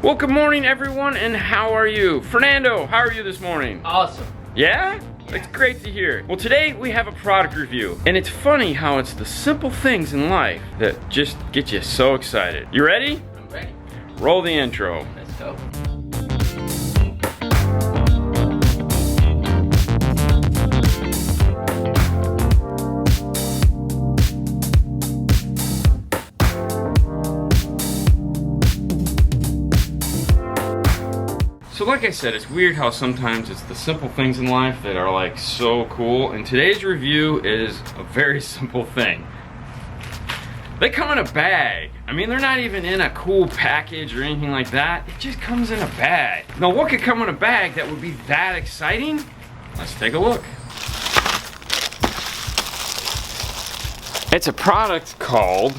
Well, good morning everyone, and how are you? Fernando, how are you this morning? Awesome. Yeah? It's great to hear. Well, today we have a product review, and it's funny how it's the simple things in life that just get you so excited. You ready? I'm ready. Roll the intro. Let's go. So like I said, it's weird how sometimes it's the simple things in life that are like so cool, and today's review is a very simple thing. They come in a bag. I mean, they're not even in a cool package or anything like that. It just comes in a bag. Now, what could come in a bag that would be that exciting? Let's take a look. It's a product called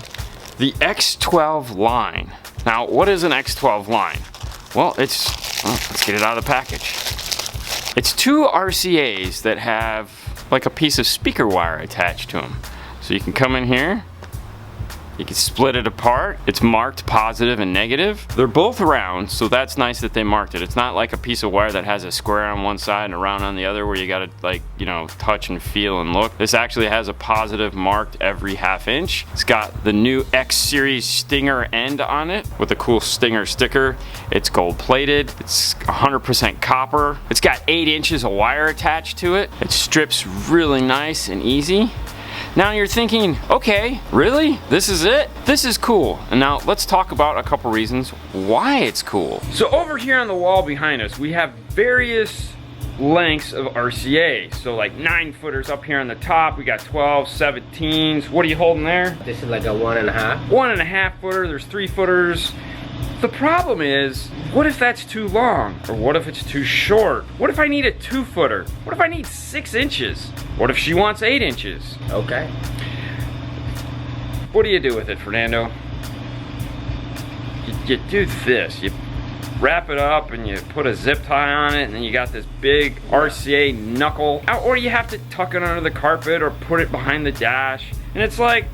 the X12 Line. Now, what is an X12 line? Well, let's get it out of the package. It's two RCAs that have like a piece of speaker wire attached to them. So you can come in here, you can split it apart. It's marked positive and negative. They're both round, so that's nice that they marked it. It's not like a piece of wire that has a square on one side and a round on the other where you gotta like, you know, touch and feel and look. This actually has a positive marked every ½ inch. It's got the new X series Stinger end on it with a cool Stinger sticker. It's gold plated. It's 100% copper. It's got 8 inches of wire attached to it. It strips really nice and easy. Now you're thinking, okay, really? This is it? This is cool. And now let's talk about a couple reasons why it's cool. So over here on the wall behind us, we have various lengths of RCA. So like 9-footers up here on the top. We got 12, 17s. What are you holding there? This is like a 1.5. 1.5 footer. There's 3-footers. The problem is, what if that's too long? Or what if it's too short? What if I need a 2-footer? What if I need 6 inches? What if she wants 8 inches? Okay. What do you do with it, Fernando? You do this. You wrap it up and you put a zip tie on it, and then you got this big RCA knuckle. Or you have to tuck it under the carpet or put it behind the dash. And it's like,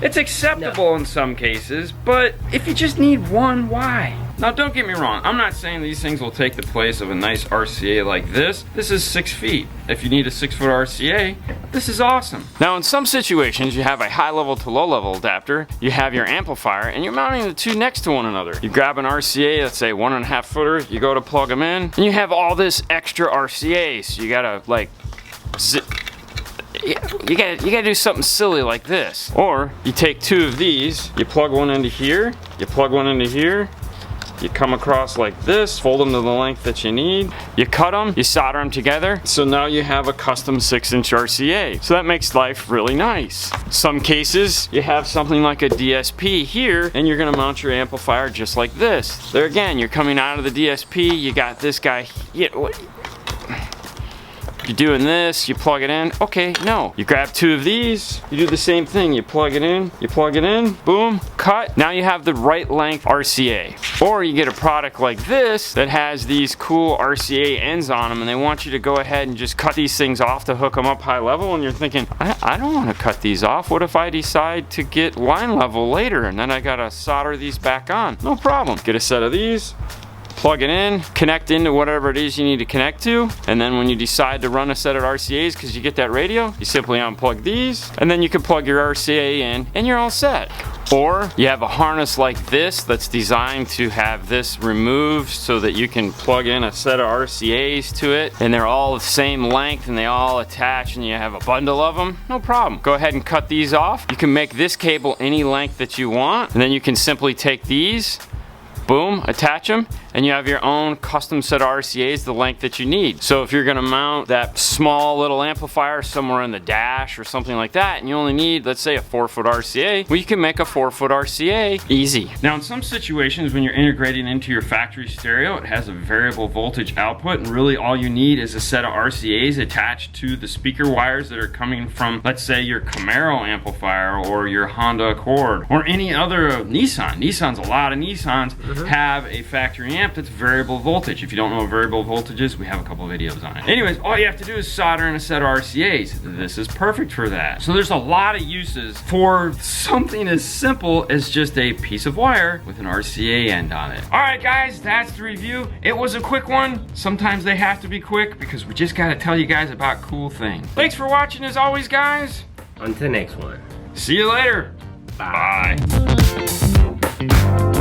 it's acceptable in some cases, but if you just need one, why? Now don't get me wrong, I'm not saying these things will take the place of a nice RCA like this. This is 6 feet. If you need a 6-foot RCA, this is awesome. Now in some situations, you have a high level to low level adapter, you have your amplifier, and you're mounting the two next to one another. You grab an RCA, let's say 1.5 footer, you go to plug them in, and you have all this extra RCA, so you gotta like zip. You gotta do something silly like this. Or you take 2 of these, you plug one into here, you plug one into here, you come across like this, fold them to the length that you need, you cut them, you solder them together, so now you have a custom 6-inch RCA. So that makes life really nice. Some cases, you have something like a DSP here, and you're gonna mount your amplifier just like this. There again, you're coming out of the DSP, you got this guy, you're doing this, you plug it in. Okay, no. You grab 2 of these, you do the same thing. You plug it in, boom, cut. Now you have the right length RCA. Or you get a product like this that has these cool RCA ends on them, and they want you to go ahead and just cut these things off to hook them up high level, and you're thinking, I don't want to cut these off. What if I decide to get line level later, and then I gotta solder these back on? No problem. Get a set of these, plug it in, connect into whatever it is you need to connect to, and then when you decide to run a set of RCAs because you get that radio, you simply unplug these, and then you can plug your RCA in, and you're all set. Or you have a harness like this that's designed to have this removed so that you can plug in a set of RCAs to it, and they're all the same length and they all attach, and you have a bundle of them. No problem. Go ahead and cut these off. You can make this cable any length that you want, and then you can simply take these, boom, attach them, and you have your own custom set of RCAs the length that you need. So if you're gonna mount that small little amplifier somewhere in the dash or something like that, and you only need, let's say, a 4-foot RCA, well, you can make a 4-foot RCA easy. Now in some situations when you're integrating into your factory stereo, it has a variable voltage output, and really all you need is a set of RCAs attached to the speaker wires that are coming from, let's say, your Camaro amplifier or your Honda Accord or any other Nissan. Nissan's a lot of Nissans. have a factory amp that's variable voltage. If you don't know what variable voltage is, we have a couple videos on it. Anyways, all you have to do is solder in a set of RCAs. This is perfect for that. So there's a lot of uses for something as simple as just a piece of wire with an RCA end on it. All right, guys, that's the review. It was a quick one. Sometimes they have to be quick because we just got to tell you guys about cool things. Thanks for watching as always, guys. On to the next one. See you later. Bye. Bye.